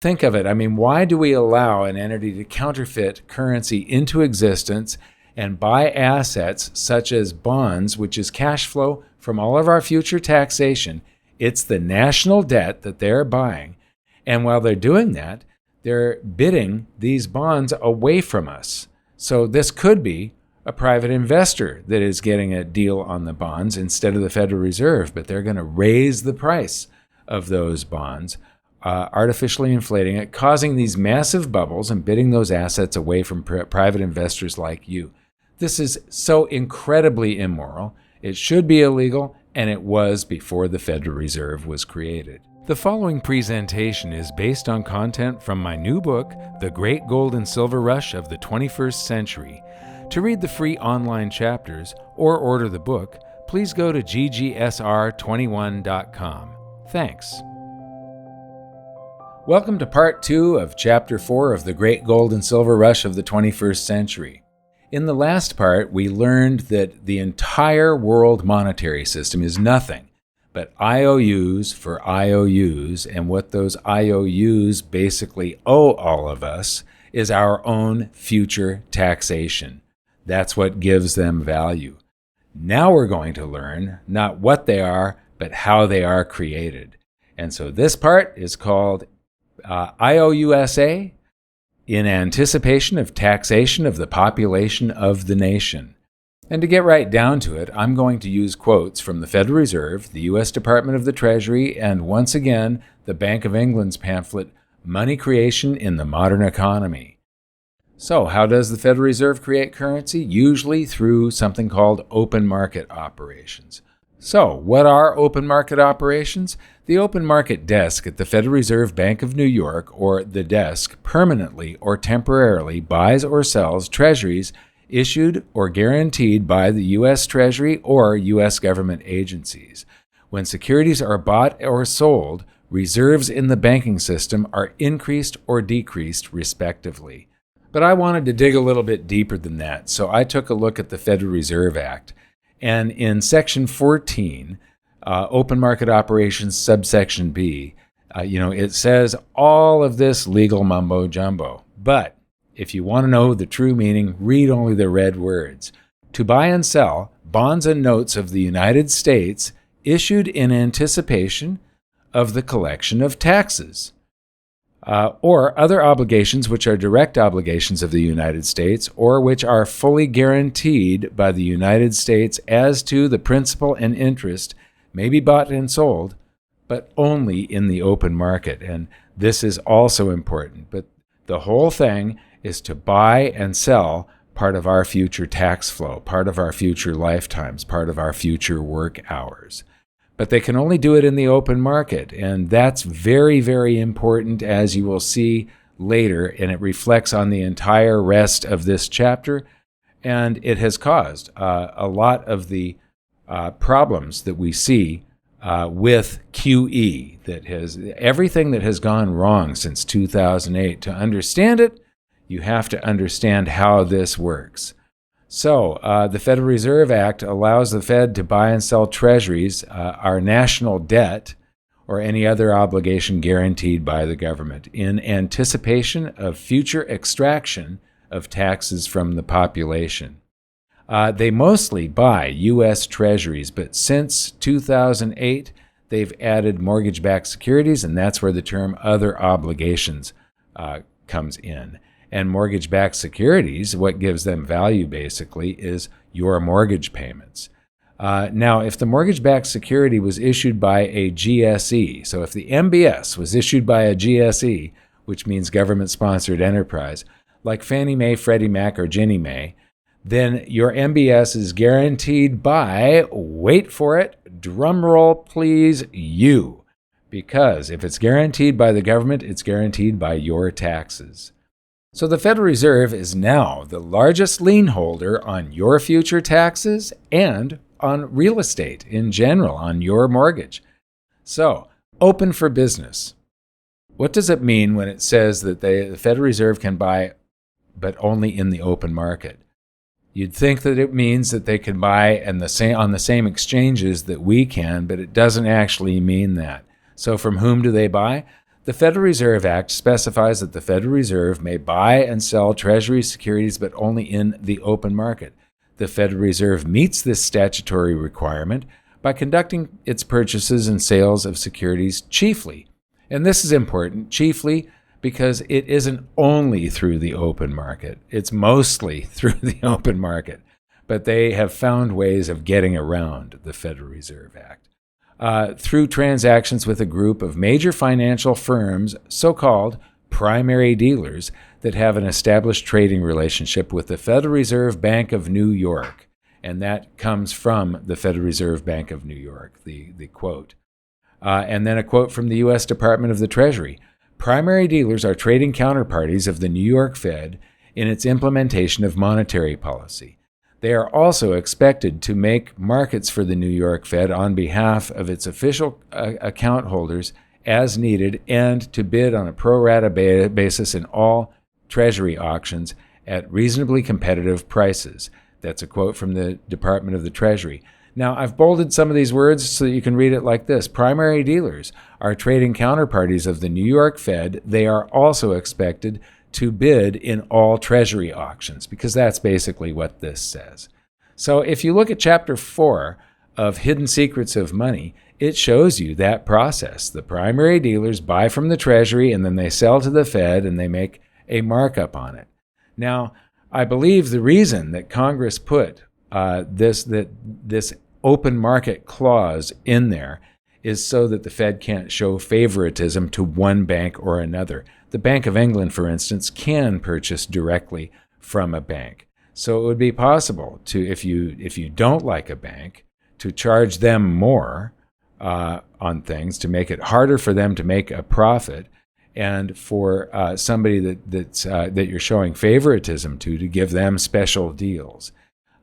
Think of it. I mean, why do we allow an entity to counterfeit currency into existence and buy assets such as bonds, which is cash flow from all of our future taxation? It's the national debt that they're buying. And while they're doing that, they're bidding these bonds away from us. So this could be a private investor that is getting a deal on the bonds instead of the Federal Reserve, but they're going to raise the price of those bonds, artificially inflating it, causing these massive bubbles and bidding those assets away from private investors like you. This is so incredibly immoral. It should be illegal, and it was before the Federal Reserve was created. The following presentation is based on content from my new book, The Great Gold and Silver Rush of the 21st Century. To read the free online chapters or order the book, please go to ggsr21.com. Thanks. Welcome to Part 2 of Chapter 4 of The Great Gold and Silver Rush of the 21st Century. In the last part, we learned that the entire world monetary system is nothing but IOUs for IOUs, and what those IOUs basically owe all of us is our own future taxation. That's what gives them value. Now we're going to learn not what they are, but how they are created. And so this part is called IOUSA, in anticipation of taxation of the population of the nation. And to get right down to it, I'm going to use quotes from the Federal Reserve, the U.S. Department of the Treasury, and once again, the Bank of England's pamphlet, Money Creation in the Modern Economy. So, how does the Federal Reserve create currency? Usually through something called open market operations. So, what are open market operations? The open market desk at the Federal Reserve Bank of New York, or the desk, permanently or temporarily buys or sells treasuries issued or guaranteed by the U.S. Treasury or U.S. government agencies. When securities are bought or sold, reserves in the banking system are increased or decreased, respectively. But I wanted to dig a little bit deeper than that, so I took a look at the Federal Reserve Act. And in Section 14, Open Market Operations, subsection B, it says all of this legal mumbo-jumbo. But if you want to know the true meaning, read only the red words. To buy and sell bonds and notes of the United States issued in anticipation of the collection of taxes, or other obligations which are direct obligations of the United States, or which are fully guaranteed by the United States as to the principal and interest, may be bought and sold, but only in the open market. And this is also important. But the whole thing is to buy and sell part of our future tax flow, part of our future lifetimes, part of our future work hours. But they can only do it in the open market, and that's very, very important, as you will see later, and it reflects on the entire rest of this chapter, and it has caused a lot of the problems that we see with QE, everything that has gone wrong since 2008. To understand it, you have to understand how this works. So, the Federal Reserve Act allows the Fed to buy and sell treasuries, our national debt, or any other obligation guaranteed by the government, in anticipation of future extraction of taxes from the population. They mostly buy U.S. treasuries, but since 2008, they've added mortgage-backed securities, and that's where the term other obligations comes in. And mortgage-backed securities, what gives them value basically is your mortgage payments. Now, if the mortgage-backed security was issued by a GSE, so if the MBS was issued by a GSE, which means government-sponsored enterprise, like Fannie Mae, Freddie Mac, or Ginnie Mae, then your MBS is guaranteed by, wait for it, drum roll please, you. Because if it's guaranteed by the government, it's guaranteed by your taxes. So the Federal Reserve is now the largest lien holder on your future taxes and on real estate in general, on your mortgage. So, open for business. What does it mean when it says that the Federal Reserve can buy, but only in the open market? You'd think that it means that they can buy on the same exchanges that we can, but it doesn't actually mean that. So from whom do they buy? The Federal Reserve Act specifies that the Federal Reserve may buy and sell Treasury securities, but only in the open market. The Federal Reserve meets this statutory requirement by conducting its purchases and sales of securities chiefly. And this is important, chiefly because it isn't only through the open market. It's mostly through the open market. But they have found ways of getting around the Federal Reserve Act. Through transactions with a group of major financial firms, so-called primary dealers, that have an established trading relationship with the Federal Reserve Bank of New York. And that comes from the Federal Reserve Bank of New York, the quote. And then a quote from the U.S. Department of the Treasury. Primary dealers are trading counterparties of the New York Fed in its implementation of monetary policy. They are also expected to make markets for the New York Fed on behalf of its official account holders as needed, and to bid on a pro rata basis in all Treasury auctions at reasonably competitive prices. That's a quote from the Department of the Treasury. Now, I've bolded some of these words so that you can read it like this. Primary dealers are trading counterparties of the New York Fed. They are also expected to bid in all Treasury auctions, because that's basically what this says. So if you look at Chapter 4 of Hidden Secrets of Money, it shows you that process. The primary dealers buy from the Treasury, and then they sell to the Fed, and they make a markup on it. Now, I believe the reason that Congress put this open market clause in there is so that the Fed can't show favoritism to one bank or another. The Bank of England, for instance, can purchase directly from a bank. So it would be possible to, if you don't like a bank, to charge them more on things, to make it harder for them to make a profit, and for somebody that you're showing favoritism to give them special deals.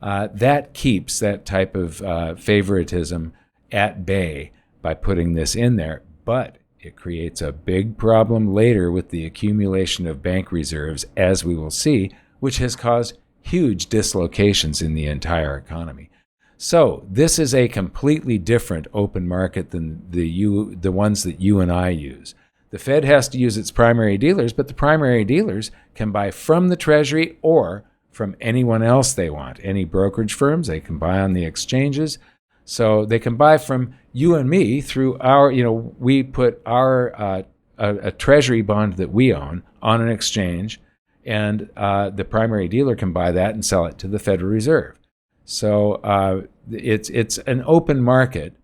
That keeps that type of favoritism at bay by putting this in there, but it creates a big problem later with the accumulation of bank reserves, as we will see, which has caused huge dislocations in the entire economy. So this is a completely different open market than the ones that you and I use. The Fed has to use its primary dealers, but the primary dealers can buy from the Treasury or from anyone else they want. Any brokerage firms, they can buy on the exchanges. So they can buy from you and me through our, we put our a Treasury bond that we own on an exchange, and the primary dealer can buy that and sell it to the Federal Reserve. So it's an open market.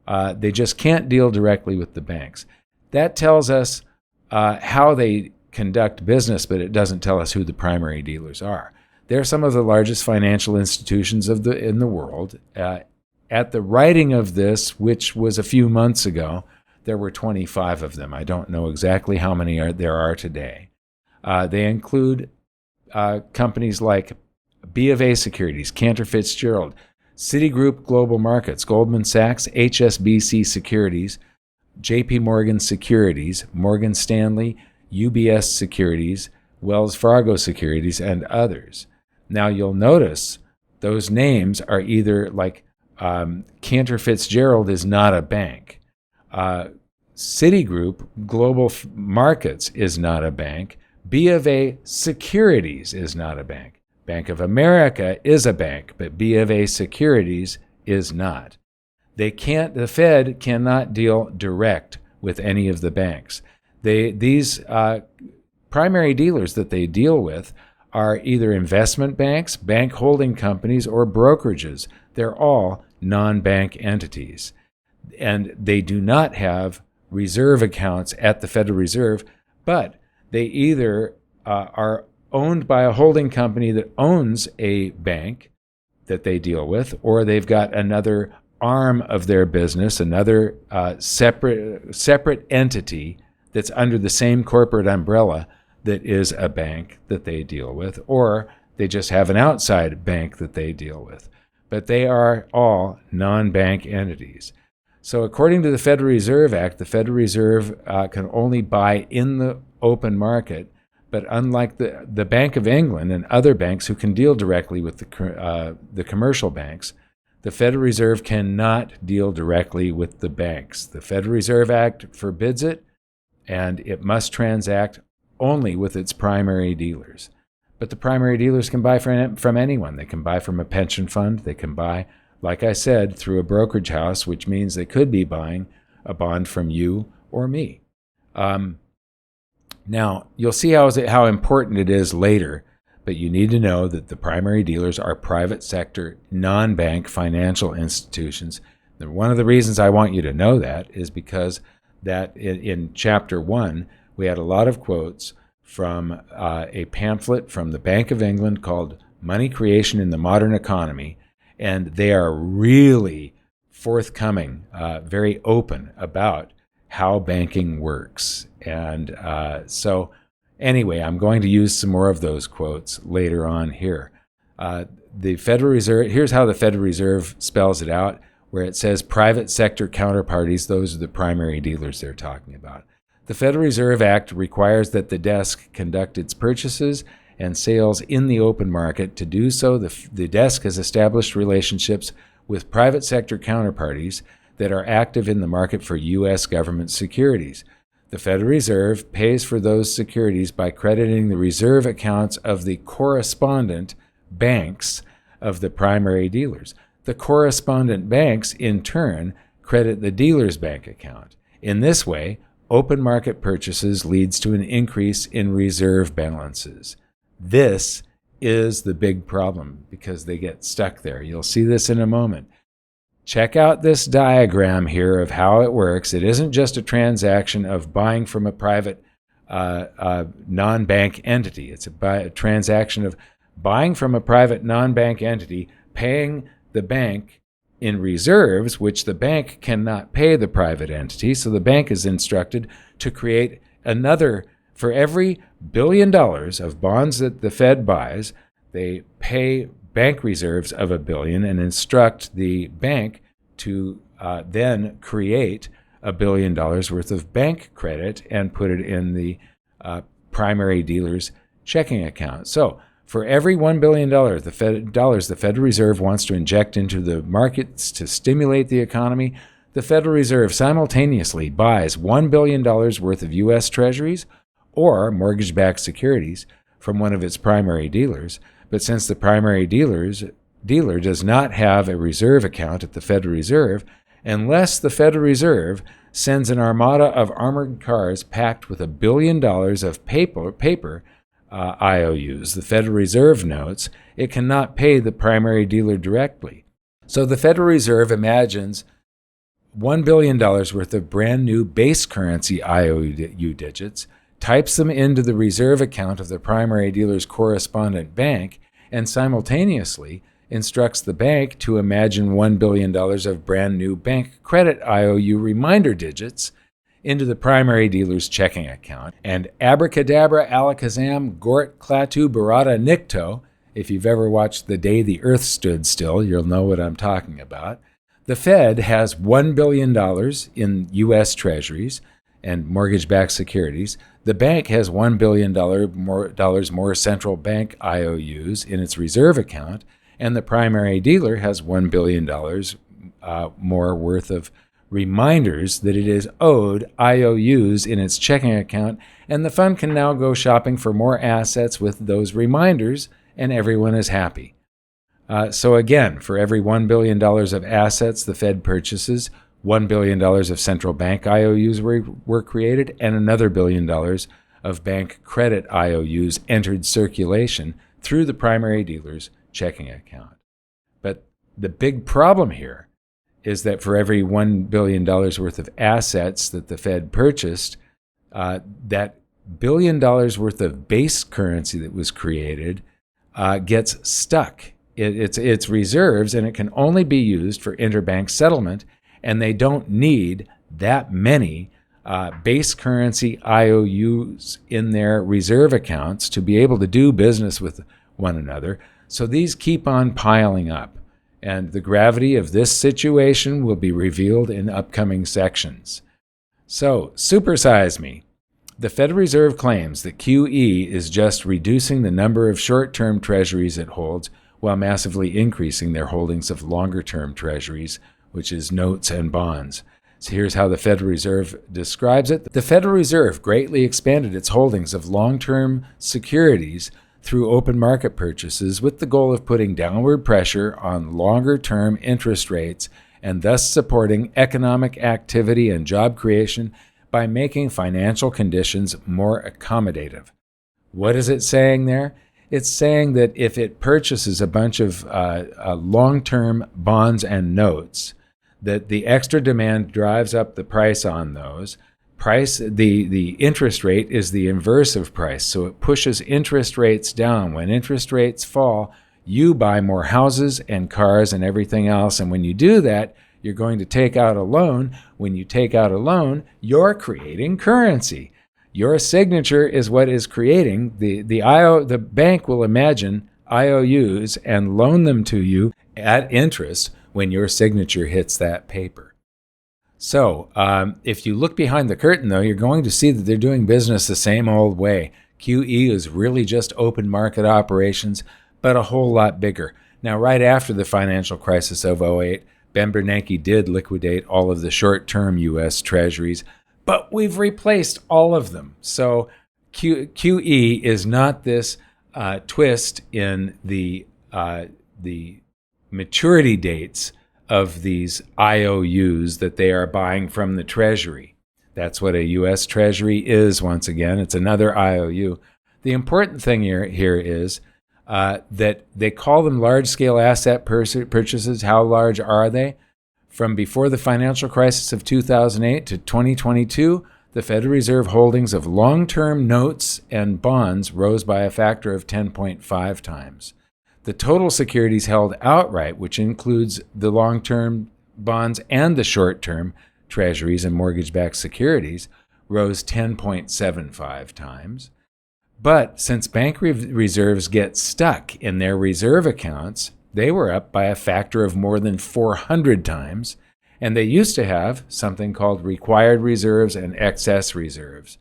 They just can't deal directly with the banks. That tells us how they conduct business, but it doesn't tell us who the primary dealers are. They're some of the largest financial institutions in the world. At the writing of this, which was a few months ago, there were 25 of them. I don't know exactly how many there are today. They include companies like B of A Securities, Cantor Fitzgerald, Citigroup Global Markets, Goldman Sachs, HSBC Securities, JP Morgan Securities, Morgan Stanley, UBS Securities, Wells Fargo Securities, and others. Now you'll notice those names are either like Cantor Fitzgerald is not a bank. Citigroup Global Markets is not a bank. B of A Securities is not a bank. Bank of America is a bank, but B of A Securities is not. The Fed cannot deal direct with any of the banks. These primary dealers that they deal with are either investment banks, bank holding companies, or brokerages. They're all non-bank entities. And they do not have reserve accounts at the Federal Reserve, but they either are owned by a holding company that owns a bank that they deal with, or they've got another arm of their business, another separate entity that's under the same corporate umbrella that is a bank that they deal with, or they just have an outside bank that they deal with. But they are all non-bank entities. So according to the Federal Reserve Act, the Federal Reserve can only buy in the open market, but unlike the Bank of England and other banks who can deal directly with the commercial banks, the Federal Reserve cannot deal directly with the banks. The Federal Reserve Act forbids it, and it must transact only with its primary dealers. But the primary dealers can buy from anyone. They can buy from a pension fund. They can buy, like I said, through a brokerage house, which means they could be buying a bond from you or me. Now, you'll see how important it is later, but you need to know that the primary dealers are private sector, non-bank financial institutions. And one of the reasons I want you to know that is because that in Chapter 1, we had a lot of quotes from a pamphlet from the Bank of England called Money Creation in the Modern Economy, and they are really forthcoming, very open about how banking works. And so anyway, I'm going to use some more of those quotes later on here. The Federal Reserve, here's how the Federal Reserve spells it out, where it says private sector counterparties, those are the primary dealers they're talking about. The Federal Reserve Act requires that the desk conduct its purchases and sales in the open market. To do so, the desk has established relationships with private sector counterparties that are active in the market for U.S. government securities. The Federal Reserve pays for those securities by crediting the reserve accounts of the correspondent banks of the primary dealers. The correspondent banks, in turn, credit the dealer's bank account. In this way, open market purchases leads to an increase in reserve balances. This is the big problem because they get stuck there. You'll see this in a moment. Check out this diagram here of how it works. It isn't just a transaction of buying from a private non-bank entity. It's a transaction of buying from a private non-bank entity, paying the bank in reserves, which the bank cannot pay the private entity. So the bank is instructed to create another, for every $1 billion of bonds that the Fed buys, they pay bank reserves of $1 billion and instruct the bank to then create $1 billion worth of bank credit and put it in the primary dealer's checking account. So for every $1 billion the Federal Reserve wants to inject into the markets to stimulate the economy, the Federal Reserve simultaneously buys $1 billion worth of U.S. Treasuries or mortgage-backed securities from one of its primary dealers. But since the primary dealer does not have a reserve account at the Federal Reserve, unless the Federal Reserve sends an armada of armored cars packed with $1 billion of paper IOUs, the Federal Reserve notes, it cannot pay the primary dealer directly. So the Federal Reserve imagines $1 billion worth of brand new base currency IOU digits, types them into the reserve account of the primary dealer's correspondent bank, and simultaneously instructs the bank to imagine $1 billion of brand new bank credit IOU reminder digits into the primary dealer's checking account. And abracadabra, alakazam, gort, clatu, barada, nikto, if you've ever watched The Day the Earth Stood Still, you'll know what I'm talking about. The Fed has $1 billion in U.S. Treasuries and mortgage-backed securities. The bank has $1 billion more central bank IOUs in its reserve account, and the primary dealer has $1 billion more worth of reminders that it is owed IOUs in its checking account, and the fund can now go shopping for more assets with those reminders, and everyone is happy. So again, for every $1 billion of assets the Fed purchases, $1 billion of central bank IOUs were created, and another $1 billion of bank credit IOUs entered circulation through the primary dealer's checking account. But the big problem here is that for every $1 billion worth of assets that the Fed purchased, that $1 billion worth of base currency that was created gets stuck. It's reserves, and it can only be used for interbank settlement, and they don't need that many base currency IOUs in their reserve accounts to be able to do business with one another. So these keep on piling up, and the gravity of this situation will be revealed in upcoming sections. So, supersize me. The Federal Reserve claims that QE is just reducing the number of short-term treasuries it holds while massively increasing their holdings of longer-term treasuries, which is notes and bonds. So here's how the Federal Reserve describes it. The Federal Reserve greatly expanded its holdings of long-term securities through open market purchases with the goal of putting downward pressure on longer-term interest rates and thus supporting economic activity and job creation by making financial conditions more accommodative. What is it saying there? It's saying that if it purchases a bunch of long-term bonds and notes, that the extra demand drives up the price on those. The interest rate is the inverse of price, so it pushes interest rates down. When interest rates fall, you buy more houses and cars and everything else, and when you do that, you're going to take out a loan. When you take out a loan, you're creating currency. Your signature is what is creating. The bank will imagine IOUs and loan them to you at interest when your signature hits that paper. So if you look behind the curtain, though, you're going to see that they're doing business the same old way. QE is really just open market operations, but a whole lot bigger. Now, right after the financial crisis of 2008, Ben Bernanke did liquidate all of the short-term U.S. treasuries, but we've replaced all of them. So QE is not this twist in the maturity dates of these IOUs that they are buying from the Treasury. That's what a U.S. Treasury is, once again. It's another IOU. The important thing here is that they call them large-scale asset purchases. How large are they? From before the financial crisis of 2008 to 2022, the Federal Reserve holdings of long-term notes and bonds rose by a factor of 10.5 times. The total securities held outright, which includes the long-term bonds and the short-term treasuries and mortgage-backed securities, rose 10.75 times. But since bank reserves get stuck in their reserve accounts, they were up by a factor of more than 400 times, and they used to have something called required reserves and excess reserves.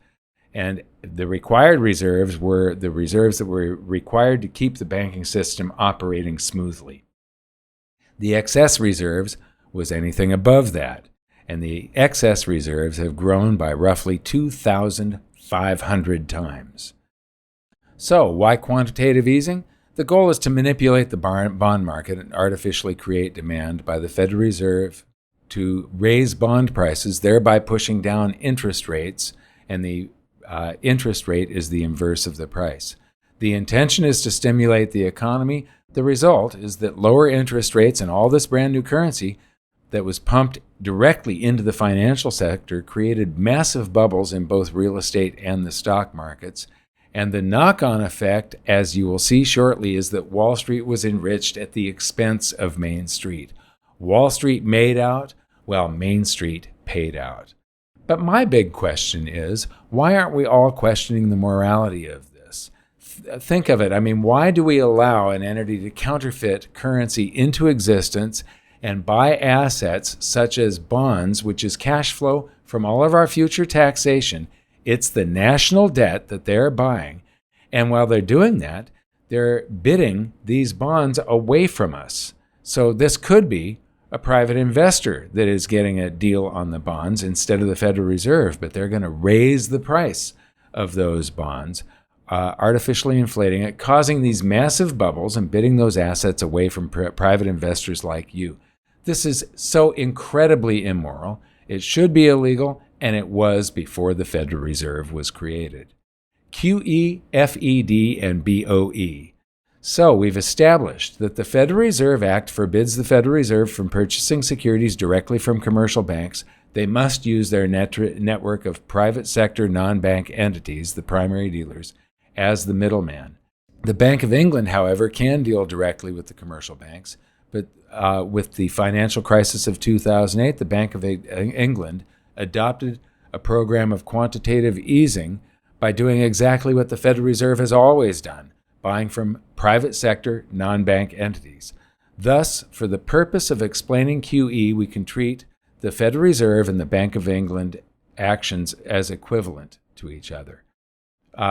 And the required reserves were the reserves that were required to keep the banking system operating smoothly. The excess reserves was anything above that, and the excess reserves have grown by roughly 2,500 times. So, why quantitative easing? The goal is to manipulate the bond market and artificially create demand by the Federal Reserve to raise bond prices, thereby pushing down interest rates, and the interest rate is the inverse of the price. The intention is to stimulate the economy. The result is that lower interest rates and all this brand new currency that was pumped directly into the financial sector created massive bubbles in both real estate and the stock markets. And the knock-on effect, as you will see shortly, is that Wall Street was enriched at the expense of Main Street. Wall Street made out, while Main Street paid out. But my big question is, why aren't we all questioning the morality of this? Think of it. I mean, why do we allow an entity to counterfeit currency into existence and buy assets such as bonds, which is cash flow from all of our future taxation? It's the national debt that they're buying. And while they're doing that, they're bidding these bonds away from us. So this could be a private investor that is getting a deal on the bonds instead of the Federal Reserve, but they're going to raise the price of those bonds, artificially inflating it, causing these massive bubbles and bidding those assets away from private investors like you. This is so incredibly immoral. It should be illegal, and it was before the Federal Reserve was created. QE, FED, and BOE. So we've established that the Federal Reserve Act forbids the Federal Reserve from purchasing securities directly from commercial banks. They must use their network of private sector non-bank entities, the primary dealers, as the middleman. The Bank of England, however, can deal directly with the commercial banks, but with the financial crisis of 2008, the Bank of England adopted a program of quantitative easing by doing exactly what the Federal Reserve has always done, buying from private sector non-bank entities. Thus, for the purpose of explaining QE, we can treat the Federal Reserve and the Bank of England actions as equivalent to each other.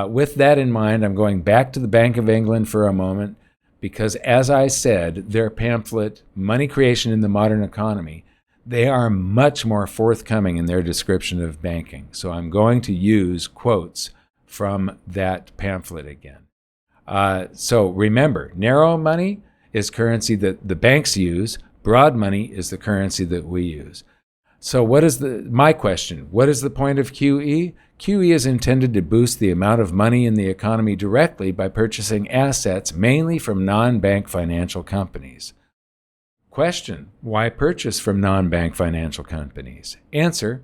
With that in mind, I'm going back to the Bank of England for a moment because, as I said, their pamphlet, Money Creation in the Modern Economy, they are much more forthcoming in their description of banking. So I'm going to use quotes from that pamphlet again. So remember, narrow money is currency that the banks use. Broad money is the currency that we use. So my question, what is the point of QE? QE is intended to boost the amount of money in the economy directly by purchasing assets mainly from non-bank financial companies. Question, why purchase from non-bank financial companies? Answer,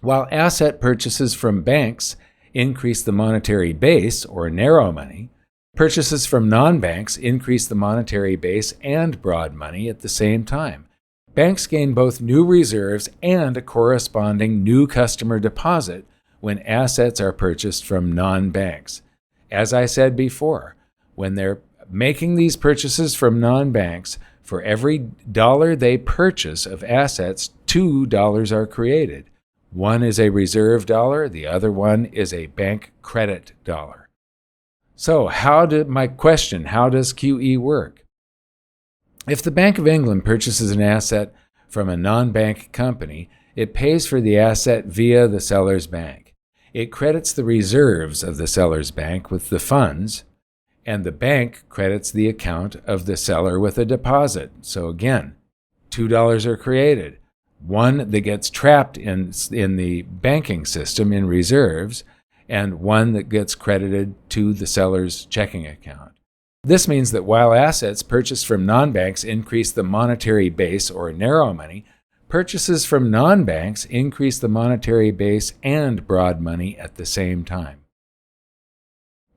while asset purchases from banks increase the monetary base, or narrow money, purchases from non-banks increase the monetary base and broad money at the same time. Banks gain both new reserves and a corresponding new customer deposit when assets are purchased from non-banks. As I said before, when they're making these purchases from non-banks, for every dollar they purchase of assets, $2 are created. One is a reserve dollar, the other one is a bank credit dollar. So my question, how does QE work? If the Bank of England purchases an asset from a non-bank company, it pays for the asset via the seller's bank. It credits the reserves of the seller's bank with the funds, and the bank credits the account of the seller with a deposit. So again, $2 are created. One that gets trapped in the banking system in reserves, and one that gets credited to the seller's checking account. This means that while assets purchased from non-banks increase the monetary base, or narrow money, purchases from non-banks increase the monetary base and broad money at the same time.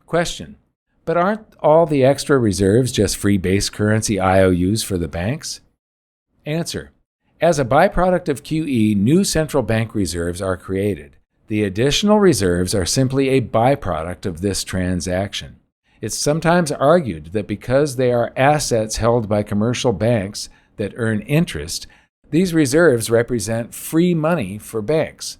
Question, but aren't all the extra reserves just free base currency IOUs for the banks? Answer, as a byproduct of QE, new central bank reserves are created. The additional reserves are simply a byproduct of this transaction. It's sometimes argued that because they are assets held by commercial banks that earn interest, these reserves represent free money for banks.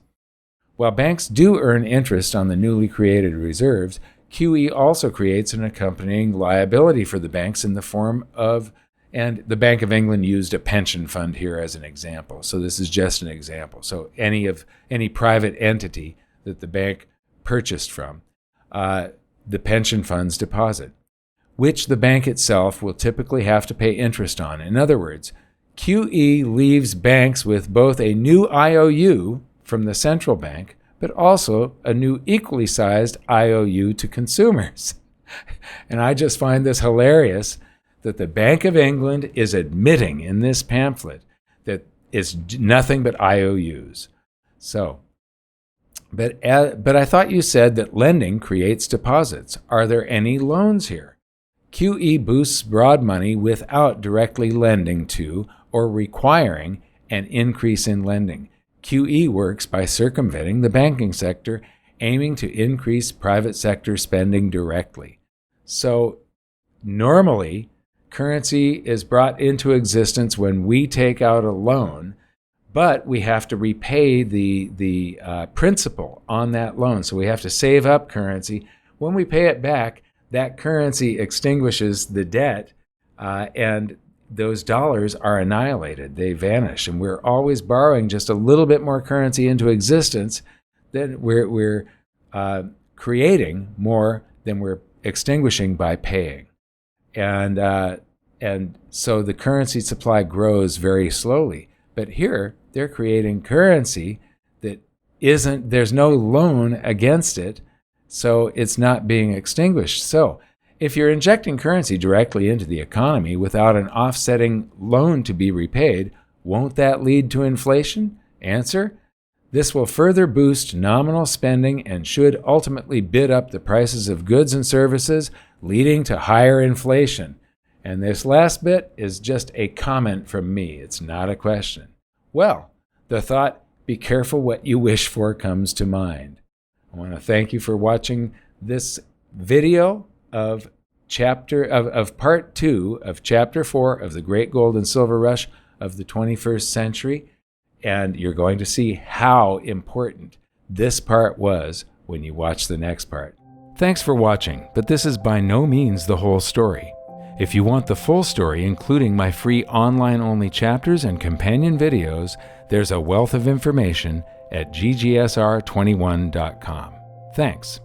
While banks do earn interest on the newly created reserves, QE also creates an accompanying liability for the banks in the form of, and the Bank of England used a pension fund here as an example. So this is just an example. So any private entity that the bank purchased from, the pension fund's deposit, which the bank itself will typically have to pay interest on. In other words, QE leaves banks with both a new IOU from the central bank, but also a new equally sized IOU to consumers. And I just find this hilarious that the Bank of England is admitting in this pamphlet that it's nothing but IOUs. So, but I thought you said that lending creates deposits. Are there any loans here? QE boosts broad money without directly lending to or requiring an increase in lending. QE works by circumventing the banking sector, aiming to increase private sector spending directly. So normally, currency is brought into existence when we take out a loan, but we have to repay the principal on that loan. So we have to save up currency. When we pay it back, that currency extinguishes the debt, and those dollars are annihilated. They vanish, and we're always borrowing just a little bit more currency into existence. Then we're creating more than we're extinguishing by paying. And so the currency supply grows very slowly. But here, they're creating currency that there's no loan against it, so it's not being extinguished. So if you're injecting currency directly into the economy without an offsetting loan to be repaid, won't that lead to inflation? Answer, this will further boost nominal spending and should ultimately bid up the prices of goods and services, leading to higher inflation. And this last bit is just a comment from me. It's not a question. Well, the thought, be careful what you wish for, comes to mind. I want to thank you for watching this video of part 2 of chapter 4 of the Great Gold and Silver Rush of the 21st century. And you're going to see how important this part was when you watch the next part. Thanks for watching, but this is by no means the whole story. If you want the full story, including my free online-only chapters and companion videos, there's a wealth of information at ggsr21.com. Thanks.